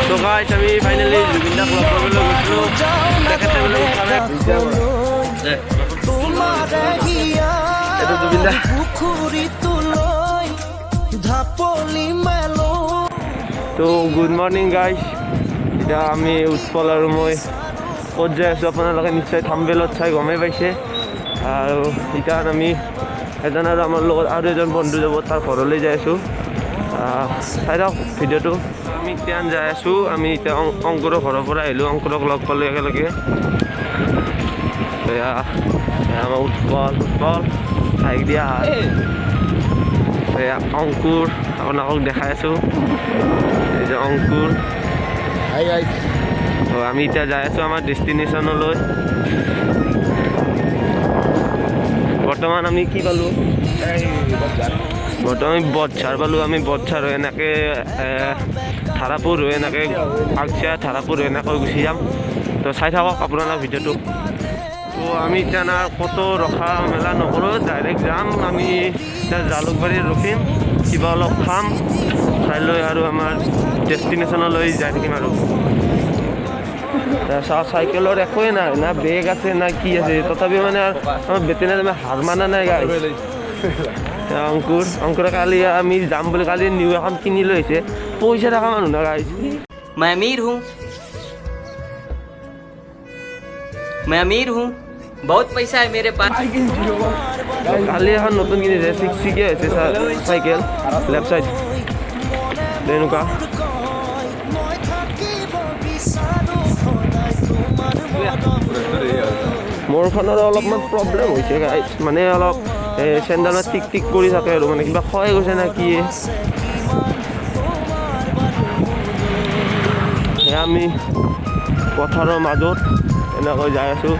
তো গাইস আমি ফাইনালি জুবিনদা ক্লব কৰিবলৈ গৈছিলোঁ তেখেতে বোলে এইটো জুবিনদা তো গুড মৰ্ণিং গাইস এতিয়া আমি উৎপল আৰু মই ক'ত যাই আছোঁ আপোনালোকে নিশ্চয় থাম্বনেইলত চাই গমেই পাইছে আৰু এতিয়া আমি এজন আৰু আমাৰ লগত আৰু এজন বন্ধু যাব তাৰ ঘৰলৈ যাই আছোঁ চাই থাকক ভিডিঅ'টো আমি এতিয়া যাই আছোঁ আমি এতিয়া অংকুৰৰ ঘৰৰ পৰা আহিলোঁ অংকুৰক লগ পালোঁ একেলগে এয়া আমাৰ উৎপল চাইক দিয়া এয়া অংকুৰ আপোনালোকক দেখাই আছোঁ এই যে অংকুৰ আমি এতিয়া যাই আছোঁ আমাৰ ডেষ্টিনেশ্যনলৈ বৰ্তমান আমি কি পালোঁ বৰ্তমান আমি বদঝাৰ পালোঁ আমি বদঝাৰ হৈ এনেকৈ ধাৰাপুৰ হৈ এনেকৈ আগচিয়া ধাৰাপুৰ হৈ এনেকৈ গুচি যাম তো চাই থাকক আপোনালোকৰ ভিডিঅ'টো তো আমি এতিয়া না ক'তো ৰখা মেলা নকৰোঁ ডাইৰেক্ট যাম আমি এতিয়া জালুকবাৰীত ৰখিম কিবা অলপ খাম খাই লৈ আৰু আমাৰ ডেষ্টিনেশ্যনলৈ যাই থাকিম আৰু চাইকেলৰ একোৱেই নাই না বেগ আছে না কি আছে তথাপিও মানে আমাৰ বেটেৰীত আমি হাৰ মানা নাই গাইছ অংকুৰে কালি আমি যাম বুলি কালি নিউ এখন কিনি লৈ আহিছে পইচা থকা মানুহ না গাইছ मैं अमीर हूँ बहुत पैसा है मेरे पास কালি এখন নতুন কিনিছে চিকিয়া হৈছে চাইকেল লেফ্ট চাইড তেনেকুৱা মোৰখনৰ অলপমান প্ৰব্লেম হৈছে গাইছ মানে অলপ চেণ্ডেলত টিক টিক কৰি থাকে আৰু মানে কিবা ক্ষয় গৈছে নে কি আমি পথাৰৰ মাজত এনেকৈ যাই আছোঁ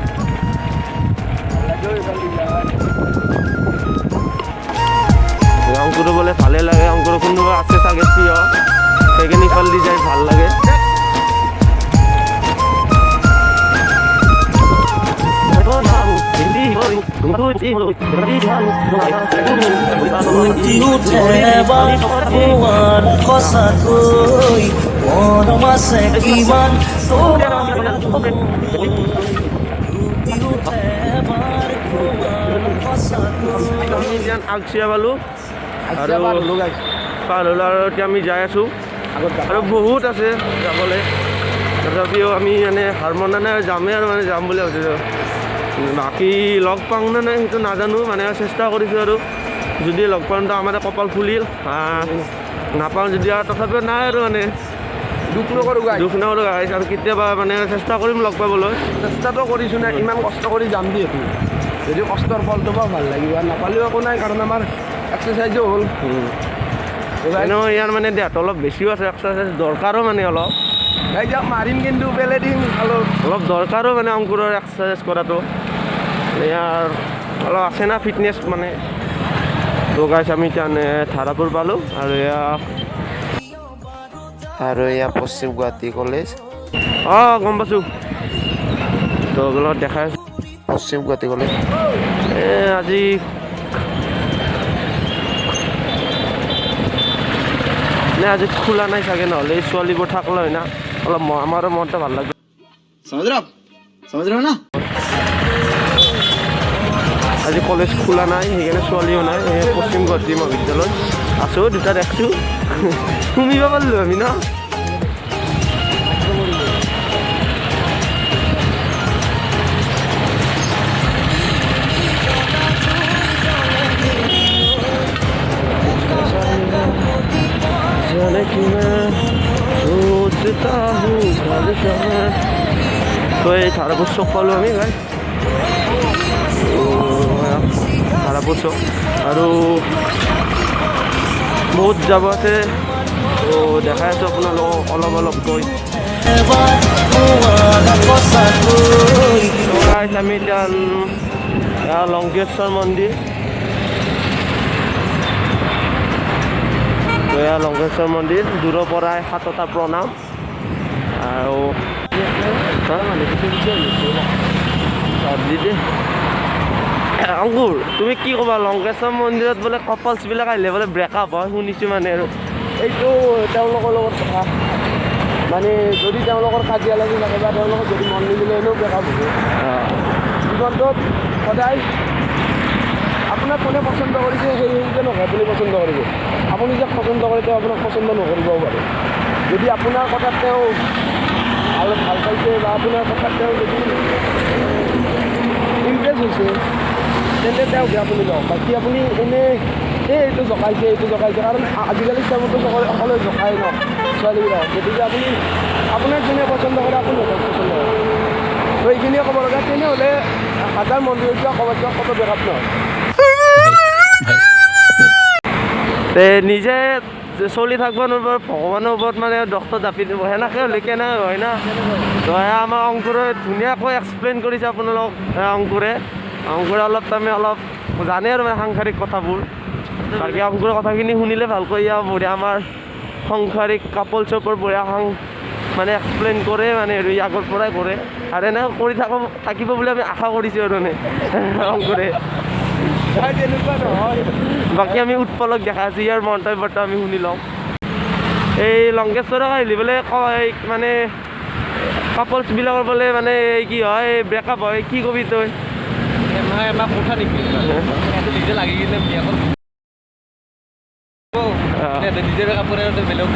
অংকুৰো বোলে ভালে লাগে অংকুৰ কোনোবা আছে চাগে প্ৰিয় সেইখিনি ইফালেদি যাই ভাল লাগে আগচিয়া পালোঁ আৰু পাৰ হ'ল আৰু এতিয়া আমি যাই আছোঁ আৰু বহুত আছে যাবলৈ তথাপিও আমি মানে হাৰ মনা নাই যামেই আৰু মানে যাম বুলি ভাবিছোঁ বাকী লগ পাওঁ নে নাই সেইটো নাজানো মানে চেষ্টা কৰিছোঁ আৰু যদি লগ পাওঁ তো আমাৰ কপাল ফুলিল নাপাওঁ যদি আৰু তথাপিও নাই আৰু মানে দুখ নকৰোঁ গাইছ আৰু কেতিয়াবা মানে চেষ্টা কৰিম লগ পাবলৈ চেষ্টাটো কৰিছোঁ নাই ইমান কষ্ট কৰি যাম যিহেতু যদি কষ্টৰ ফলটো পাওঁ ভাল লাগিব আৰু নাপালেও একো নাই কাৰণ আমাৰ এক্সাৰচাইজো হ'ল এনেও ইয়াৰ মানে দেহটো অলপ বেছিও আছে এক্সাৰচাইজ দৰকাৰো মানে অলপ যাক মাৰিম কিন্তু পেলে দিম অলপ দৰকাৰো মানে অংকুৰৰ এক্সাৰচাইজ কৰাটো ইয়াৰ অলপ আছে না ফিটনেছ মানে তো গাইছ আমি এতিয়া ধাৰাপুৰ পালোঁ আৰু এয়া পশ্চিম গুৱাহাটী কলেজ গম পাইছোঁ তো লগত দেখাই আছোঁ পশ্চিম গুৱাহাটী কলেজ আজি আজি খোলা নাই চাগে নহ'লে এই ছোৱালীবোৰ থাকলে হয় না অলপ আমাৰো মনটো ভাল লাগে আজি কলেজ খোলা নাই সেইকাৰণে ছোৱালীও নাই পশ্চিম গুৱাহাটী মহাবিদ্যালয় আছোঁ দুটা দেখছোঁ শুনিব পাৰিলোঁ আমি ন তো এই ধাৰাপুৰ চক পালোঁ আমি গাই ধাৰাপুৰ চক আৰু বহুত যাব আছে তো দেখাই আছোঁ আপোনালোকক অলপকৈ আমি এতিয়া লংকেশ্বৰ মন্দিৰ লংকেশ্বৰ মন্দিৰ দূৰৰ পৰাই সাতটা প্ৰণাম আৰু অংকুৰ তুমি কি ক'বা লংকেশ্বৰ মন্দিৰত বোলে কপলছবিলাক আহিলে বোলে ব্ৰেকআপ হয় শুনিছোঁ মানে আৰু এইটো তেওঁলোকৰ লগত কথা মানে যদি তেওঁলোকৰ কাজিয়া লাগি থাকে বা তেওঁলোকৰ যদি মন নিমিলে এনেও ব্ৰেকআপ হ'ব জীৱনটোত সদায় আপোনাক কোনে পচন্দ কৰিছে সেইজন নহয় আপুনি পচন্দ কৰিব আপুনি যাক পচন্দ কৰে তেওঁ আপোনাক পচন্দ নকৰিবও পাৰে যদি আপোনাৰ কথাত তেওঁ অলপ ভাল পাইছে বা আপোনাৰ কথাত তেওঁ যদি ইমপ্ৰেছ হৈছে তেন্তে তেওঁক আপুনি লওক বাকী আপুনি এনেই এইটো জকাইছে কাৰণ আজিকালি টাইমতো সকলোৱে জকাই ন ছোৱালীবিলাক গতিকে আপুনি আপোনাক যোনে পচন্দ কৰে আপুনি সিহঁতক পচন্দ কৰে তো এইখিনিয়ে ক'ব লগা তেনেহ'লে হাজাৰ মন্দিৰ ক'ৰবাত কত ব্ৰেকআপ নহয় নিজে চলি থাকিব নোৱাৰিব ভগৱানৰ ওপৰত মানে ডক্টৰ জাপি দিব সেনেকৈ হ'লে কেনেকৈ হয় না তো আমাৰ অংকুৰে ধুনীয়াকৈ এক্সপ্লেইন কৰিছে আপোনালোক অংকুৰে অলপ তাৰমানে অলপ জানে আৰু মানে সাংসাৰিক কথাবোৰ বাকী অংকুৰৰ কথাখিনি শুনিলে ভালকৈ বঢ়িয়া আমাৰ সাংসাৰিক কাপলছৰ বঢ়িয়া মানে এক্সপ্লেইন কৰে মানে আৰু আগৰ পৰাই কৰে আৰু এনেকৈ কৰি থাকিব বুলি আমি আশা কৰিছোঁ আৰু মানে অংকুৰে তেনেকুৱা নহয় বাকী আমি উৎপলক দেখা আছোঁ ইয়াৰ মন্তব্যটো আমি শুনি লওঁ এই লংকেশ্বৰক আহিলে বোলে মানে কাপলছবিলাকৰ বোলে মানে কি হয় ব্ৰেকআপ হয় কি কবি তই এমাহ কথা নেকি নিজে লাগি কিনে বিয়া নিজে কাপোৰে বেলেগ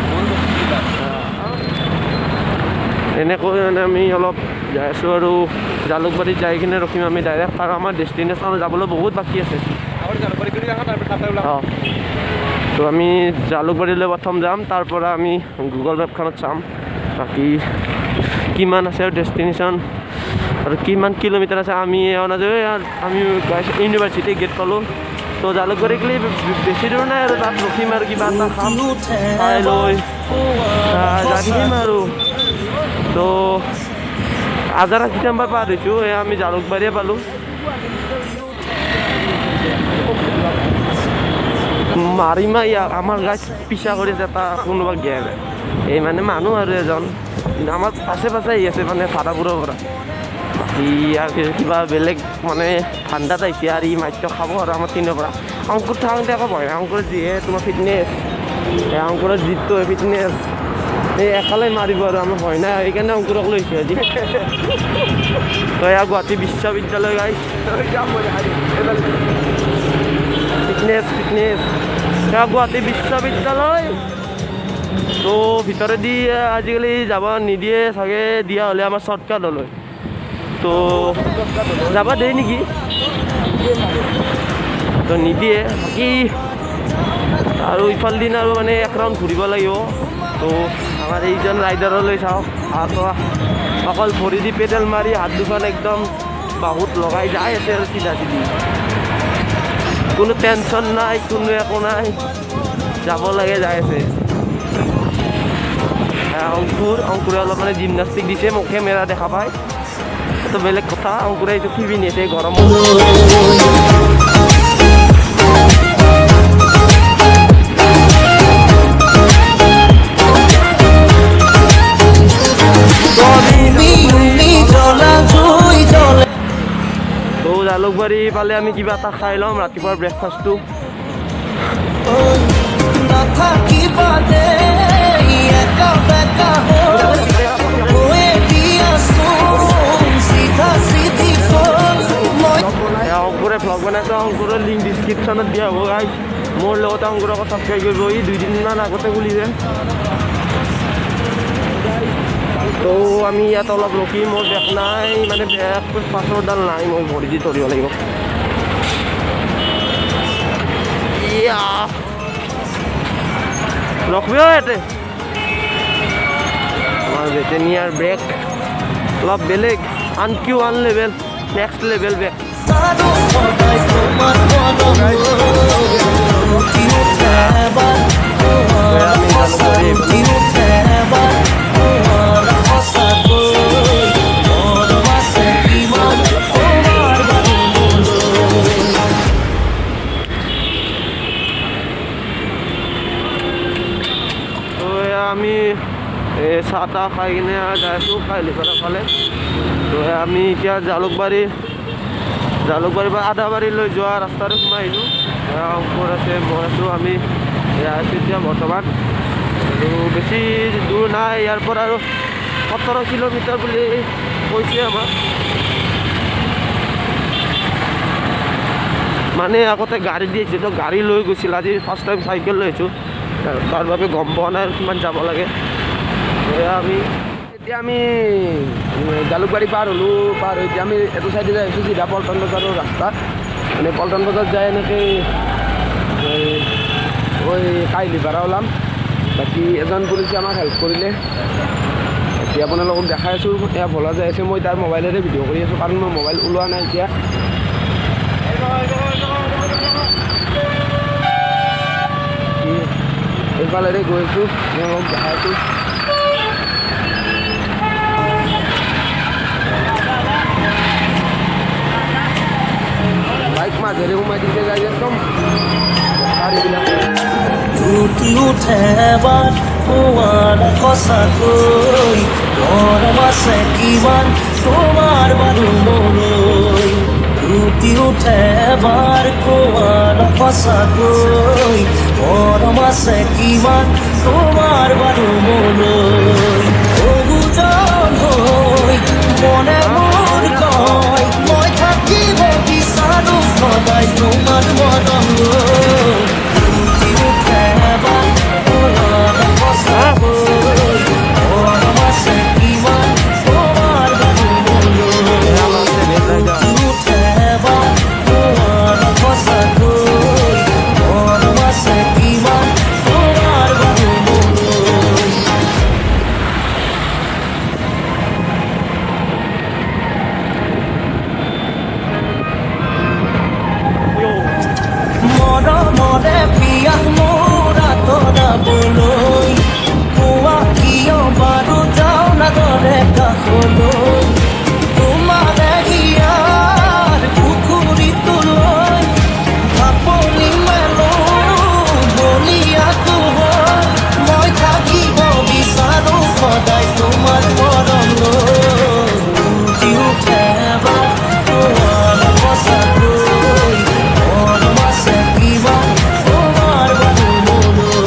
এনেকৈ মানে আমি অলপ যাই আছোঁ আৰু জালুকবাৰীত যাই কিনে ৰখিম আমি ডাইৰেক্ট আৰু আমাৰ ডেষ্টিনেশ্যন যাবলৈ বহুত বাকী আছে অঁ তো আমি জালুকবাৰীলৈ প্ৰথম যাম তাৰ পৰা আমি গুগল মেপখনত চাম বাকী কিমান আছে আৰু ডেষ্টিনেশ্যন আৰু কিমান কিলোমিটাৰ আছে আমি আমি ইউনিভাৰ্চিটি গেট পালোঁ তো জালুকবাৰীকলি বেছি দূৰ নাই আৰু তাত ৰখিম আৰু কিবা এটা খাম খাই লৈ যাই থাকিম আৰু তো আজাৰা কিটাম্বাৰ পাৰ হৈছোঁ আমি জালুকবাৰীয়ে পালোঁ মাৰিমা ইয়াক আমাৰ গাছ পিছা কৰি আছে এটা কোনোবা গেল এই মানে মানুহ আৰু এজন আমাৰ পাছে আহি আছে মানে ভাড়াবোৰৰ পৰা ইয়াৰ কিবা বেলেগ মানে ঠাণ্ডাত আহিছে আৰু ই মাত্ৰ খাব আৰু আমাৰ তিনৰ পৰা অংকুৰ থাকোঁতে একো ভয় অংকুৰৰ যিহে তোমাৰ ফিটনেছ এই অংকুৰৰ যিটো ফিটনেছ এই একালে মাৰিব আৰু আমাৰ ভয় নাই সেইকাৰণে অংকুৰক লৈছোঁ আজি তো এয়া গুৱাহাটী বিশ্ববিদ্যালয় গাই ফিটনেছ এয়া গুৱাহাটী বিশ্ববিদ্যালয় তো ভিতৰেদি আজিকালি যাব নিদিয়ে চাগে দিয়া হ'লে আমাৰ শ্বৰ্টকাট হ'লে তো যাবা দেই নেকি তো নিদিয়ে বাকী আৰু ইফাল দিন আৰু মানে এক ৰাউণ্ড ঘূৰিব লাগিব তো আমাৰ এইজন ৰাইডাৰলৈ চাওক অকল ভৰি দি পেডেল মাৰি হাত দুখন একদম বাহুত লগাই যাই আছে আৰু চিধা কোনো টেনশ্যন নাই কোনো একো নাই যাব লাগে যাই আছে অংকুৰে অলপ মানে জিমনাষ্টিক দিছে মোক কেমেৰা দেখা পায় তো বেলেগ কথা অংকুৰে এইটো কি পিন্ধি আছে গৰমত তো জালুকবাৰী পালে আমি কিবা এটা খাই ল'ম ৰাতিপুৱাৰ ব্ৰেকফাষ্টটো অংকুৰে ভ্লগ বনাইছোঁ অংকুৰৰ লিংক ডিছক্ৰিপশ্যনত দিয়া হ'ব গাইজ মোৰ লগতে অংকুৰক ছাবস্ক্ৰাইব কৰিব ই 2 দিনমান আগতে খুলিছে তো আমি ইয়াত অলপ ৰখি মোৰ বেগ নাই মানে বেগ পাছৰডাল নাই মই ভৰি দি ধৰিব লাগিব ৰখিব ইয়াতে আমাৰ ব্ৰিটেনিয়াৰ ব্ৰেক অলপ বেলেগ আনকিউ আন লেভেল নেক্সট লেভেল বেগ আমি চাহ তাহ খাই কিনে যাই আছোঁ কাহিলীপাৰা ফালে তো আমি এতিয়া জালুকবাৰীৰ পৰা আদাবাৰীলৈ যোৱা ৰাস্তাৰে সোমাই আহিছোঁ ওপৰ আছে মই আছোঁ আমি আছোঁ এতিয়া বৰ্তমান আৰু বেছি দূৰ নাই ইয়াৰ পৰা আৰু 17 কিলোমিটাৰ বুলি কৈছে আমাক। মানে আগতে গাড়ী দি আহিছোঁ, তো গাড়ী লৈ গৈছিল, আজি ফাৰ্ষ্ট টাইম চাইকেল লৈ আহিছোঁ, তাৰ বাবে গম পোৱা নাই আৰু কিমান যাব লাগে। এতিয়া আমি জালুকবাৰী পাৰ হ'লোঁ, পাৰ হৈ এতিয়া আমি এইটো চাইডে যাই আহিছোঁ চিধা পল্টন বজাৰৰ ৰাস্তা। মানে পল্টন বজাৰ যাই এনেকৈ কাহিলীপাৰা ওলাম। বাকী এজন পুলিচে আমাক হেল্প কৰিলে। এতিয়া আপোনালোকক দেখাই আছোঁ, এয়া ভলা যাই আছে, মই তাৰ মোবাইলেৰে ভিডিঅ' কৰি আছোঁ কাৰণ মই মোবাইল ওলোৱা নাই এতিয়া। এইফালেৰে গৈ আছোঁ, আপোনালোকক দেখাই আছোঁ। বাইক মাজেৰে সোমাই দিছে গাড়ী একদম এইবিলাক। ফুটি উঠে বাট তোমাৰ সঁচাকৈ মৰম আছে কিমান তোমাৰ বাৰু মনলৈ। ফুটি উঠে বাৰ তোমাৰ সঁচাকৈ মৰম আছে কিমান তোমাৰ বাৰু মনলৈ। অবুজন হৈ মনে মোৰ কয় মই থাকিব বিচাৰো সদায় তোমাৰ মৰম লৈ। মৰমৰে পিয়া মোৰা তৰাবলৈ কোৱা কিয় বাৰু যাওঁ নাদৰে কাষলৈ। তোমাৰে হিয়াৰ পুখুৰীটোলৈ ঢাপলি মেলো বলিয়াটো হয়। মই থাকিব বিচাৰো সদায় তোমাৰ মৰম লৈ। ফুটি উঠে বা তোমাৰ সঁচাকৈ মৰম আছে কিমান তোমাৰ বাৰু মনলৈ।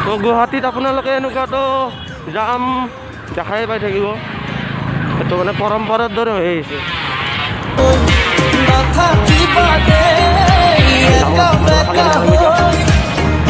তো গুৱাহাটীত আপোনালোকে এনেকুৱাতো জাম দেখাই পাই থাকিব, এইটো মানে পৰম্পৰাৰ দৰে হৈ আহিছে। নাথাকিবা দেই একা বেকা হৈ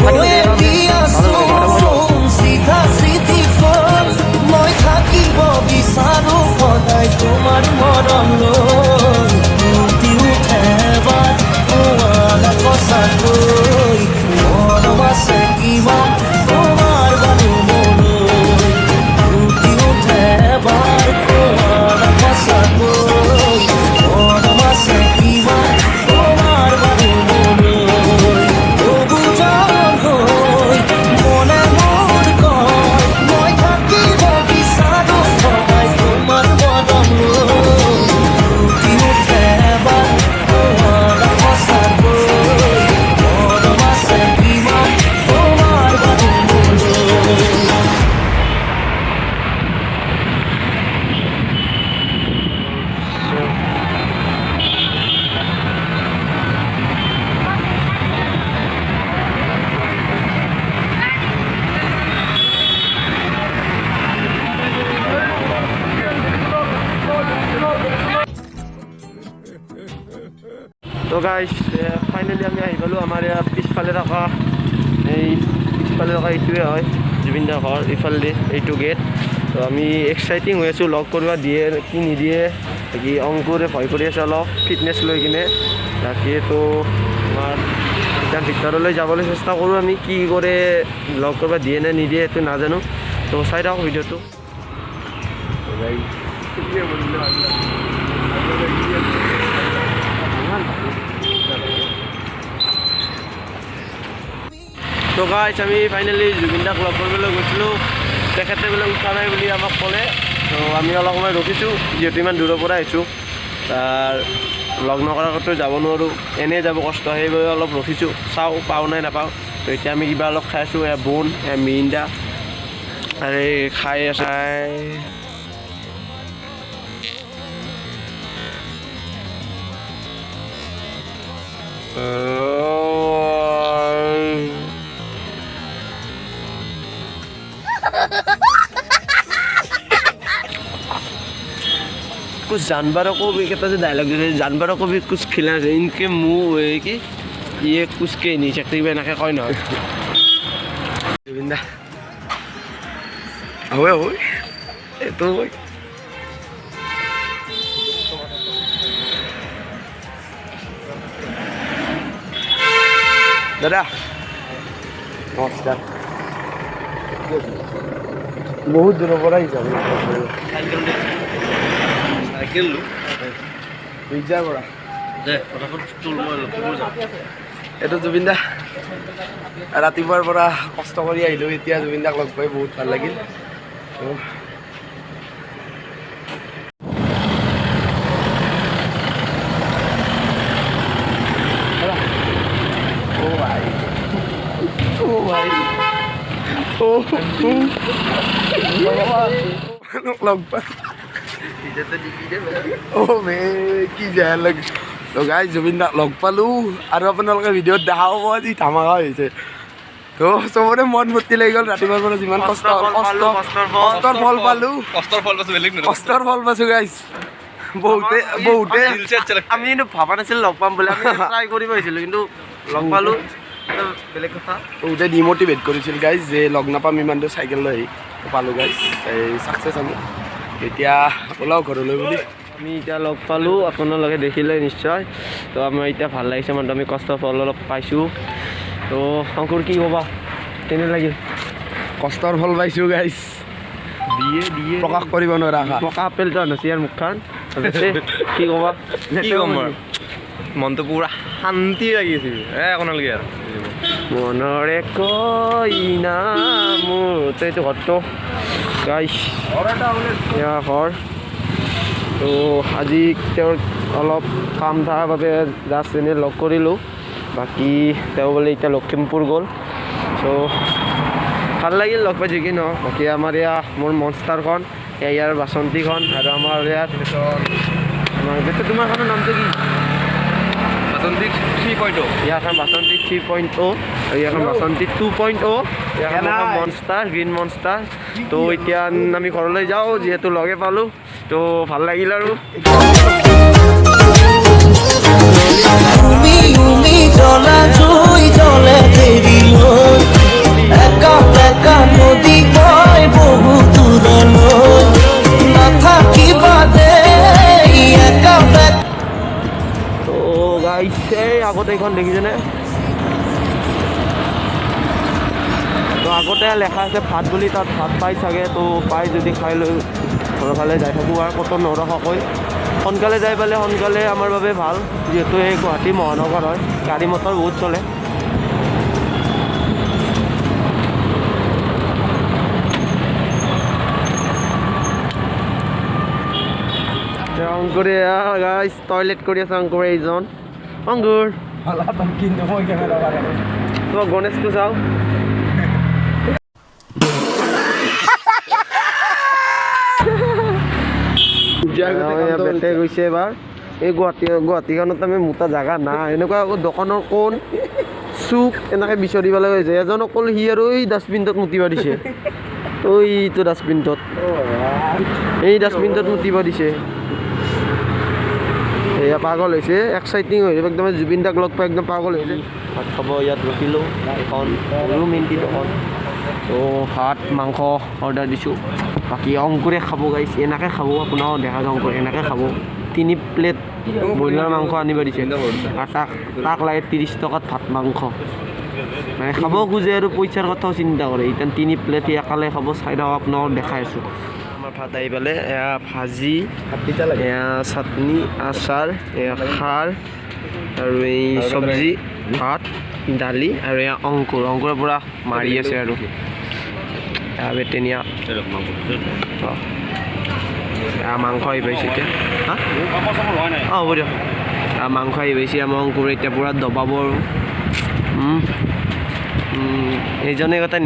গৈ দিয়াচোন চিধা চিধি ফল। মই থাকিব বিচাৰো সদায় তোমাৰ মৰম লৈ। ফুটি উঠে বাট তোমাৰ সঁচাকৈ মৰম আছে কিমান তোমাৰ বাৰু মনলৈ। ফুটি উঠে বাট তোমাৰ সঁচাকৈ মৰম আছে কিমান তোমাৰ বাৰু মনলৈ। অবুজন হৈ মনে মোৰ কয় মই থাকিব বিচাৰো সদায় তোমাৰ মৰম লৈ। ফুটি উঠে বাট তোমাৰ সঁচাকৈ মৰম আছে কিমান তোমাৰ বাৰু মনলৈ। তো গাইজ ফাইনেলি আমি আহি পালোঁ আমাৰ ইয়াত পিছফালে থকা এইটোৱে হয় জুবিন দাৰ ঘৰ। ইফালে এইটো গেট। তো আমি এক্সাইটিং হৈ আছোঁ, লগ কৰিব দিয়ে কি নিদিয়ে। বাকী অংকুৰে ভয় কৰি আছে অলপ ফিটনেছ লৈ কিনে। বাকীতো আমাৰ এতিয়া ভিতৰলৈ যাবলৈ চেষ্টা কৰোঁ আমি, কি কৰে লগ কৰিব দিয়ে নে নিদিয়ে সেইটো নাজানো। তো চাই থাকক ভিডিঅ'টো। তো গাইজ আমি ফাইনেলি জুবিন দাক লগ কৰিবলৈ গৈছিলোঁ, তেখেতে বোলে উঠা নাই বুলি আমাক ক'লে। তো আমি অলপ সময় ৰখিছোঁ, যিহেতু ইমান দূৰৰ পৰা আহিছোঁ, তাৰ লগ নকৰাকৈতো যাব নোৱাৰোঁ, এনেই যাব কষ্ট, সেইবাবে অলপ ৰখিছোঁ, চাওঁ পাওঁ নাই নাপাওঁ। তো এতিয়া আমি কিবা অলপ খাই আছোঁ, বোন মিৰিণ্ডা আৰু খাই कुछ जानवरों को भी कहता है डायलॉग जैसे जानवरों को भी कुछ खिलाना चाहिए इनके मुंह है कि ये कुछ के नहीं सकते बना के कोई ना गोविंदा ओए ओए ये तो दादा नमस्कार बहुत दूर पर आई सब साइकिल लो पिज्जा बड़ा দে ফটাফট চুল মই লখিমপুৰ যাম এইটো জুবিন দা ৰাতিপুৱাৰ পৰা কষ্ট কৰি আহিলোঁ এতিয়া জুবিন দাক লগ পাই বহুত ভাল লাগিল লগ পাই কি বেয়া লাগে গাইজ জুবিন দাক লগ পালোঁ আৰু আপোনালোকে ভিডিঅ'ত দেখা পাব আজি ধামাকা হৈছে তো চবৰে মন ফূৰ্তি লাগি গ'ল ৰাতিপুৱাৰ পৰা যিমান কষ্ট কষ্টৰ ফল পালোঁ কষ্টৰ ফল পাইছোঁ গাইজ বহুতে বহুতে আমি কিন্তু ভবা নাছিলোঁ লগ পাম বুলি আমি ট্ৰাই কৰি পাইছিলোঁ কিন্তু লগ পালোঁ বেলেগ কথা বহুতে ডিম'টিভেট কৰিছিল গাইজ যে লগ নাপাম ইমানটো চাইকেল লৈ আহি পালোঁ গাইজ এই ছাকচেছ আমি এতিয়া ওলাও ঘৰলৈ বুলি আমি এতিয়া লগ পালোঁ আপোনালোকে দেখিলে নিশ্চয় তো আমাৰ এতিয়া ভাল লাগিছে মানে আমি কষ্টৰ ফল অলপ পাইছোঁ তো শংকৰ কি ক'বা কেনে লাগিল কষ্টৰ ফল পাইছোঁ গাইজ দিয়ে দিয়ে প্ৰকাশ কৰিব নোৱাৰা পকা আপেলটো আনিছে ইয়াৰ মুখখন কি ক'বা কি ক'ম আৰু মনটো পূৰা শান্তি লাগিছে একো নালাগে আৰু মনৰে কইনা মোৰ এইটো ঘৰটো গাইছ এয়া ঘৰ তো আজি তেওঁৰ অলপ কাম থকাৰ বাবে জাষ্ট এনেই লগ কৰিলোঁ বাকী তেওঁ বোলে এতিয়া লখিমপুৰ গ'ল চ' ভাল লাগিল লগ পাই কি ন বাকী আমাৰ এয়া মোৰ মনষ্টাৰখন ইয়াৰ বাচন্তীখন আৰু আমাৰ ইয়াত আমাৰ তোমাৰখনৰ নামটো কি বাচন্তী 3.0 ইয়াৰখন বাচন্তী 3.0 আৰু ইয়াৰখন বাচন্তী 2.0 ইয়াৰখন মনষ্টাৰ গ্ৰীণ মনষ্টাৰ তো এতিয়া আমি ঘৰলৈ যাওঁ যিহেতু লগে পালোঁ তো ভাল লাগিল আৰু আগতে এইখন দেখিছেনে তো আগতে লেখা আছে ভাত বুলি তাত ভাত পাই চাগে তো পাই যদি খাই লৈ ঘৰৰ ফালে যাই থাকোঁ আৰু ক'তো নৰখাকৈ সোনকালে যাই পালে সোনকালে আমাৰ বাবে ভাল যিহেতু এই গুৱাহাটী মহানগৰ হয় গাড়ী মটৰ বহুত চলে অংকুৰে গাইছ টয়লেট কৰি আছে অংকুৰে এইজন অংকুৰ তোমাক গণেশটো চাওঁ বেটে গৈছে এবাৰ এই গুৱাহাটীখনত আমি মোটা জেগা নাই এনেকুৱা দোকানৰ কোন চুক এনেকৈ বিচাৰিব লগা হৈছে এজন অকল সি আৰু এই ডাষ্টবিনটোত মুতিব দিছে এইটো ডাষ্টবিনটোত এই ডাষ্টবিনটোত মুতিব দিছে এয়া পাগল হৈছে এক্সাইটিং হৈ যাব একদম জুবিন দাক লগ পাই একদম পাগল হৈছে ভাত খাব ইয়াত ৰখিলোঁ এখন সৰু মেইনটি দোকান তো ভাত মাংস অৰ্ডাৰ দিছোঁ বাকী অংকুৰে খাব গাইছ এনেকৈ খাব আপোনাৰো দেখা যাওঁ অংকুৰ এনেকৈ খাব 3 প্লেট ব্ৰইলাৰ মাংস আনিব দিছে আৰু তাক লাগে 30 টকাত ভাত মাংস মানে খাব খোজে আৰু পইচাৰ কথাও চিন্তা কৰে এতিয়া 3 প্লেট একালে খাব চাই থাকক আপোনাক দেখাই আছোঁ আমাৰ ভাত আহি পালে এয়া ভাজি এয়া চাটনি আচাৰ এয়া খাৰ আৰু এই চব্জি ভাত দালি আৰু এয়া অংকুৰৰ পৰা মাৰি আছে আৰু বেটেনীয়া মাংস আহি পাইছে এতিয়া অঁ হ'ব দিয়ক মাংস আহি পাইছে আমাৰ অংকুৰ এতিয়া পূৰা দবাব আৰু এইজনে কথা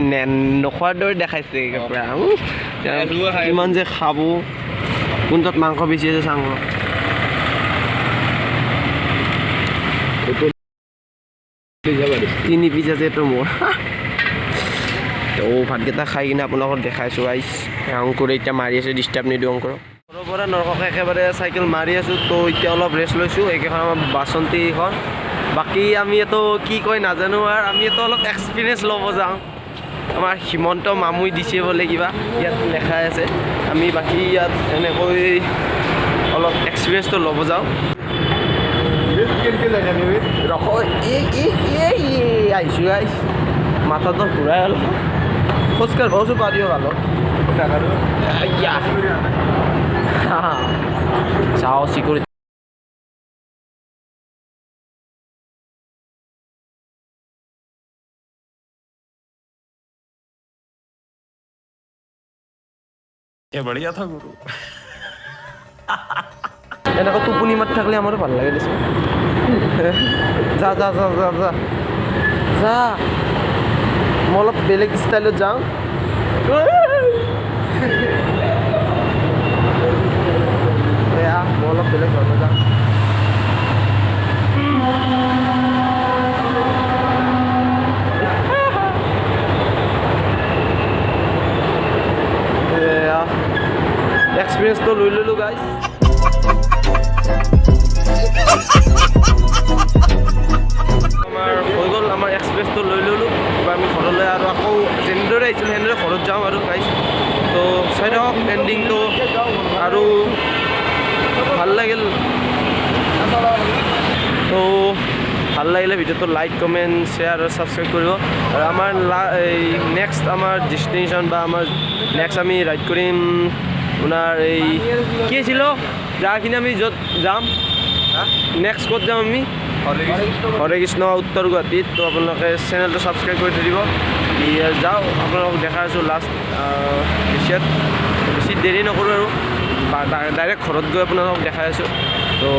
নোখোৱাৰ দৰে দেখাইছে পূৰা কিমান যে খাব কোনটোত মাংস বেছি আছে চাওঁ 3 পিচ আছে এইটো মোৰ তো ভাতকেইটা খাই কিনে আপোনালোকক দেখাইছোঁ গাইছ অংকুৰে এতিয়া মাৰি আছে ডিষ্টাৰ্ব নিদিওঁ অংকুৰক ঘৰৰ পৰা নৰকাকৈ একেবাৰে চাইকেল মাৰি আছোঁ তো এতিয়া অলপ ৰেষ্ট লৈছোঁ এইকেইখন আমাৰ বাচন্তীখন বাকী আমি এইটো কি কয় নাজানো আৰু আমি এইটো অলপ এক্সপিৰিয়েঞ্চ ল'ব যাওঁ আমাৰ হিমন্ত মামুই দিছে বোলে কিবা ইয়াত লেখাই আছে আমি বাকী ইয়াত এনেকৈ অলপ এক্সপিৰিয়েঞ্চটো ল'ব যাওঁ আহিছোঁ গাইছ মাথাটো ঘূৰাই অলপ খোজকাঢ় ভাবছোঁ পাৰিব ভাল চাওঁ চিকিউৰিটি बढ़िया था गुरु এনেকুৱা টোপনি মাত থাকিলে আমাৰো ভাল লাগে দেচোন যা যা যা যা যা যা মই অলপ বেলেগ ষ্টাইলত যাওঁ মই অলপ বেলেগ ধৰণে যাওঁ এক্সপিৰিয়েঞ্চটো লৈ ল'লোঁ গাইছ আমাৰ হৈ গ'ল আমাৰ এক্সপ্ৰেছটো লৈ ল'লোঁ এবাৰ আমি ঘৰলৈ আৰু আকৌ যেনেদৰে আহিছিলোঁ সেনেদৰে ঘৰত যাওঁ আৰু গাইছ তো চাই থাকক এণ্ডিংটো আৰু ভাল লাগিল তো ভাল লাগিলে ভিডিঅ'টো লাইক কমেণ্ট শ্বেয়াৰ আৰু ছাবস্ক্ৰাইব কৰিব আৰু আমাৰ এই নেক্সট আমাৰ ডেষ্টিনেশ্যন বা আমাৰ নেক্সট আমি ৰাইড কৰিম আপোনাৰ এই কি আছিল যাখিনি আমি য'ত যাম নেক্সট ক'ত যাম আমি হৰে কৃষ্ণ উত্তৰ গুৱাহাটীত তো আপোনালোকে চেনেলটো ছাবস্ক্ৰাইব কৰি থৈ দিব যাওঁ আপোনালোকক দেখাই আছোঁ লাষ্ট বেছি দেৰি নকৰোঁ আৰু ডাইৰেক্ট ঘৰত গৈ আপোনালোকক দেখাই আছোঁ তো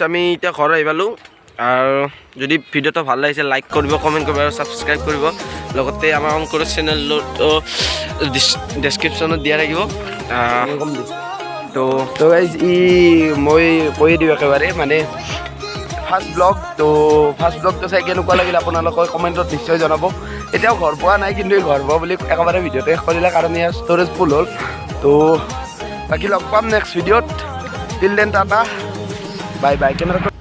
আমি এতিয়া ঘৰ আহি পালোঁ আৰু যদি ভিডিঅ'টো ভাল লাগিছে লাইক কৰিব কমেণ্ট কৰিব আৰু ছাবস্ক্ৰাইব কৰিব লগতে আমাৰ অংকুৰৰ চেনেলটো ডেছক্ৰিপশ্যনত দিয়া থাকিব তো গাইজ মই কৈয়ে দিওঁ একেবাৰে মানে ফাৰ্ষ্ট ব্লগটো চাই কেনেকুৱা লাগিল আপোনালোকে কমেণ্টত নিশ্চয় জনাব এতিয়াও ঘৰ পোৱা নাই কিন্তু ঘৰ পোৱা বুলি একেবাৰে ভিডিঅ'টো শেষ কৰিলে কাৰণ ইয়াৰ ষ্ট'ৰেজ ফুল হ'ল তো বাকী লগ পাম নেক্সট ভিডিঅ'ত till then tata bye bye camera